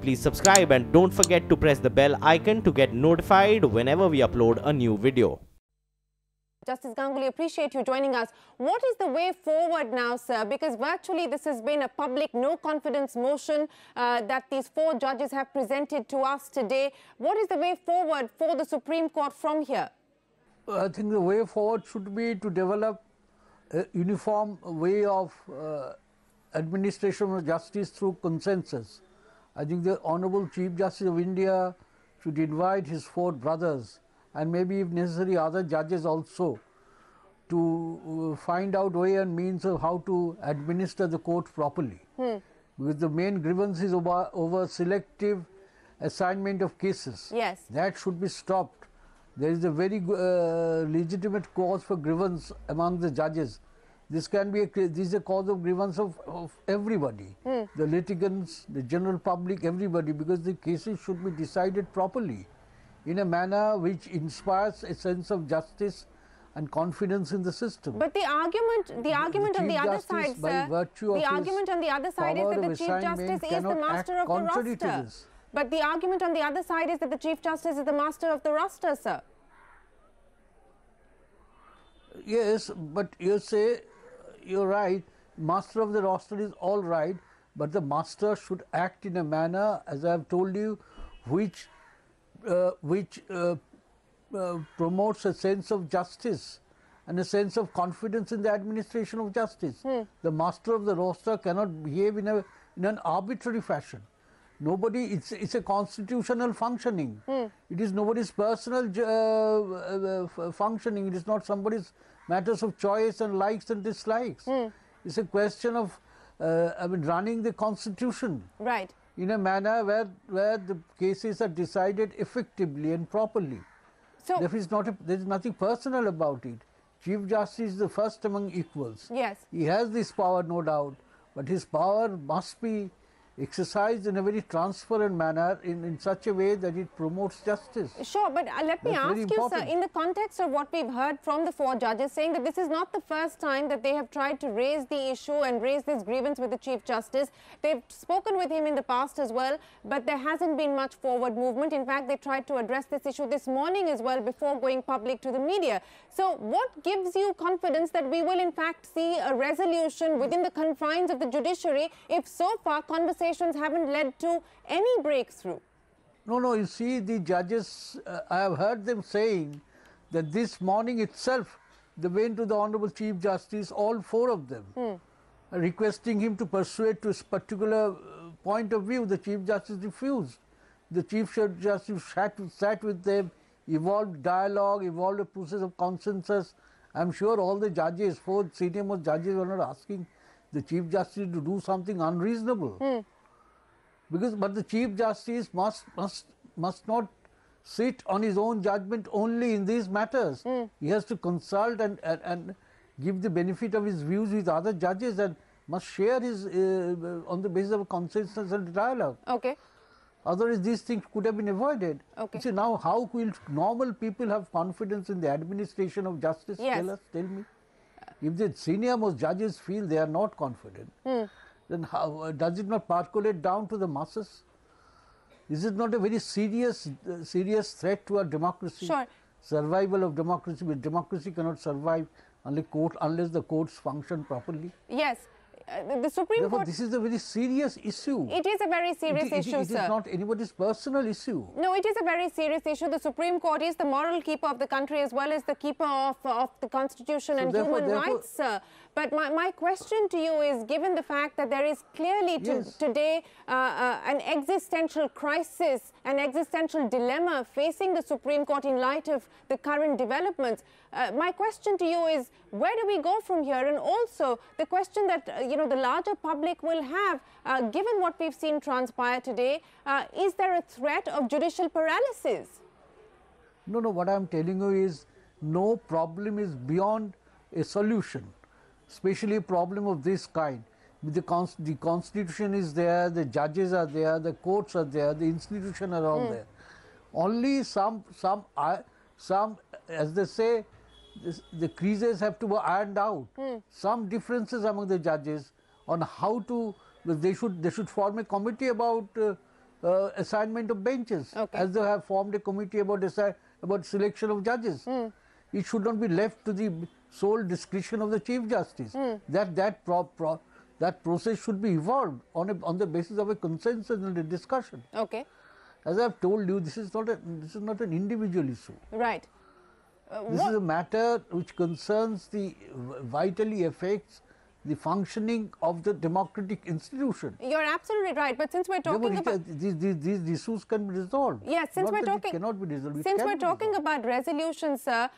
please subscribe and don't forget to press the bell icon to get notified whenever we upload a new video. Justice Ganguly, appreciate you joining us. What is the way forward now, sir? Because virtually this has been a public no-confidence motion that these 4 judges have presented to us today. What is the way forward for the Supreme Court from here? I think the way forward should be to develop a uniform way of administration of justice through consensus. I think the Honorable Chief Justice of India should invite his 4 brothers and maybe if necessary other judges also to find out way and means of how to administer the court properly. Because the main grievance is over selective assignment of cases. Yes. That should be stopped. There is a very legitimate cause for grievance among the judges. This can be this is a cause of grievance of everybody, the litigants, the general public, everybody, because the cases should be decided properly in a manner which inspires a sense of justice and confidence in the system. But the argument on the other side, sir, the argument on the other side is that the Chief Justice is the master of the roster. But the argument on the other side is that the Chief Justice is the master of the roster, sir. Yes, but you say, you're right, master of the roster is all right, but the master should act in a manner, as I have told you, which promotes a sense of justice and a sense of confidence in the administration of justice. The master of the roster cannot behave in an arbitrary fashion. Nobody, it's a constitutional functioning. It is nobody's personal functioning. It is not somebody's matters of choice and likes and dislikes. It's a question of running the constitution. Right. In a manner where the cases are decided effectively and properly. So there is nothing personal about it. Chief Justice is the first among equals. Yes. He has this power, no doubt, but his power must be exercised in a very transparent manner in such a way that it promotes justice. Sure, but let me ask you, sir, in the context of what we've heard from the 4 judges saying that this is not the first time that they have tried to raise the issue and raise this grievance with the Chief Justice. They've spoken with him in the past as well, but there hasn't been much forward movement. In fact, they tried to address this issue this morning as well before going public to the media. So what gives you confidence that we will in fact see a resolution within the confines of the judiciary if so far conversations haven't led to any breakthrough? No, you see, the judges, I have heard them saying that this morning itself they went to the Honorable Chief Justice, all 4 of them, requesting him to persuade to a particular point of view. The Chief Justice refused. The Chief Justice sat with them, evolved dialogue, evolved a process of consensus. I am sure all the judges, 4 senior most judges, were not asking the Chief Justice to do something unreasonable. But the Chief Justice must not sit on his own judgment only in these matters. He has to consult and give the benefit of his views with other judges and must share his on the basis of consensus and dialogue. Okay. Otherwise, these things could have been avoided. Okay. See, now how will normal people have confidence in the administration of justice? Yes. Tell me. If the senior most judges feel they are not confident, then how does it not percolate down to the masses? Is it not a very serious threat to our democracy? Sure. Survival of democracy, but democracy cannot survive unless the courts function properly. Yes. The Supreme Therefore, Court... this is a very serious issue. It is a very serious issue, sir. It is not anybody's personal issue. No, it is a very serious issue. The Supreme Court is the moral keeper of the country as well as the keeper of the Constitution and human rights, sir. But my question to you is, given the fact that there is clearly today an existential crisis, an existential dilemma facing the Supreme Court in light of the current developments, my question to you is, where do we go from here? And also the question that the larger public will have, given what we've seen transpire today, is there a threat of judicial paralysis? No, what I am telling you is no problem is beyond a solution, especially a problem of this kind. The constitution is there, the judges are there, the courts are there, the institutions are all there. Only some, as they say, the creases have to be ironed out. Some differences among the judges on how to, they should form a committee about assignment of benches, as they have formed a committee about selection of judges. It should not be left to the sole discretion of the Chief Justice. That process should be evolved on the basis of a consensus and a discussion. Okay. As I have told you, this is not an individual issue. Right. This is a matter which concerns vitally affects the functioning of the democratic institution. You're absolutely right, but since we're talking about these issues can be resolved. Yes, since we're talking, cannot be resolved. Since we're talking about resolutions, sir,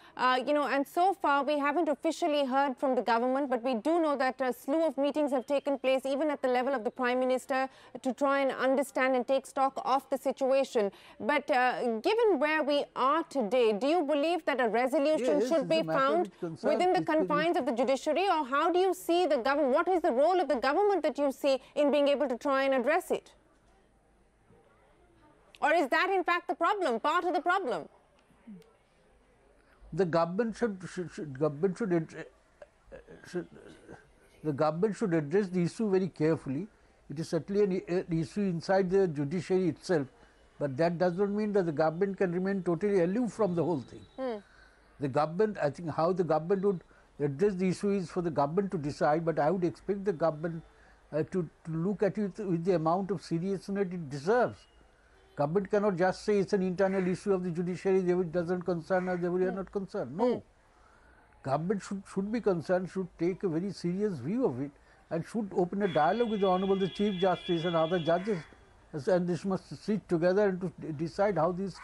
you know, and so far we haven't officially heard from the government, but we do know that a slew of meetings have taken place, even at the level of the Prime Minister, to try and understand and take stock of the situation. But given where we are today, do you believe that a resolution should be found within the confines of the judiciary, or how do you see the government? What is the role of the government that you see in being able to try and address it? Or is that in fact the problem, part of the problem? The government should address the issue very carefully. It is certainly an issue inside the judiciary itself, but that does not mean that the government can remain totally aloof from the whole thing. The government, I think, how the government would address the issue is for the government to decide, but I would expect the government to look at it with the amount of seriousness it deserves. Government cannot just say it's an internal issue of the judiciary, it doesn't concern us, we are not concerned. No. Government should be concerned, should take a very serious view of it, and should open a dialogue with the Honorable Chief Justice and other judges, and this must sit together and to decide how these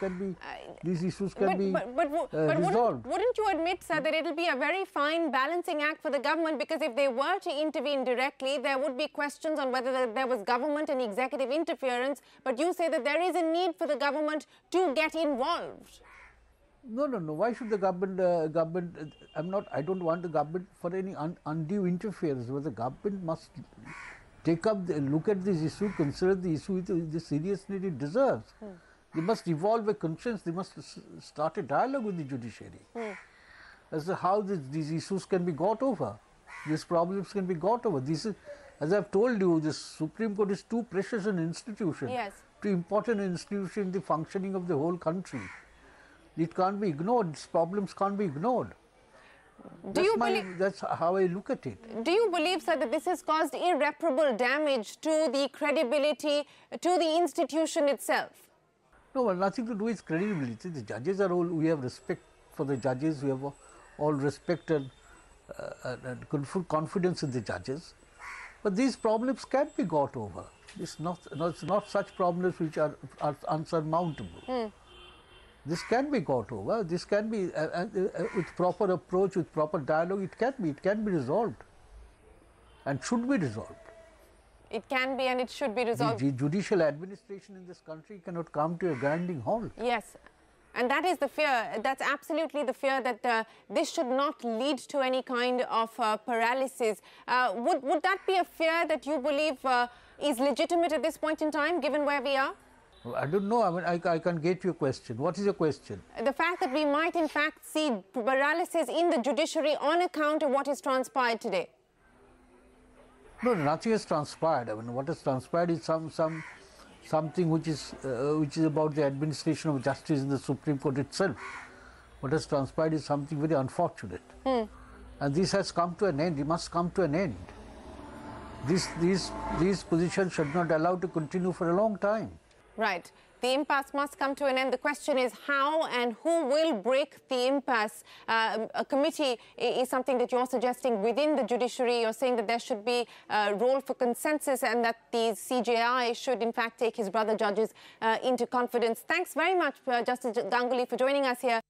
issues can be resolved. Wouldn't you admit, sir, that it will be a very fine balancing act for the government, because if they were to intervene directly, there would be questions on whether there was government and executive interference, but you say that there is a need for the government to get involved. No. Why should the government, I don't want the government for any undue interference, but the government must look at this issue, consider the issue with the seriousness it deserves. They must evolve a conscience, they must start a dialogue with the judiciary as to how these issues can be got over, these problems can be got over. This is, as I have told you, the Supreme Court is too precious an institution, too important an institution in the functioning of the whole country. It can't be ignored, these problems can't be ignored. That's how I look at it. Do you believe, sir, that this has caused irreparable damage to the credibility, to the institution itself? No, well, nothing to do with credibility. The judges are all, we have respect for the judges, we have all respect and full confidence in the judges. But these problems can be got over. It's not such problems which are unsurmountable. This can be got over, this can be, with proper approach, with proper dialogue, it can be resolved and should be resolved. It can be and it should be resolved. The judicial administration in this country cannot come to a grinding halt. Yes, and that is the fear, that's absolutely the fear, that this should not lead to any kind of paralysis. Would that be a fear that you believe is legitimate at this point in time, given where we are? I don't know. I mean, I can't get your question. What is your question? The fact that we might in fact see paralysis in the judiciary on account of what has transpired today. No, nothing has transpired. I mean, what has transpired is something which is about the administration of justice in the Supreme Court itself. What has transpired is something very unfortunate, and this has come to an end. It must come to an end. These positions should not allow to continue for a long time. Right. The impasse must come to an end. The question is how and who will break the impasse. A committee is something that you're suggesting within the judiciary. You're saying that there should be a role for consensus and that the CJI should in fact take his brother judges into confidence. Thanks very much, Justice Ganguly, for joining us here.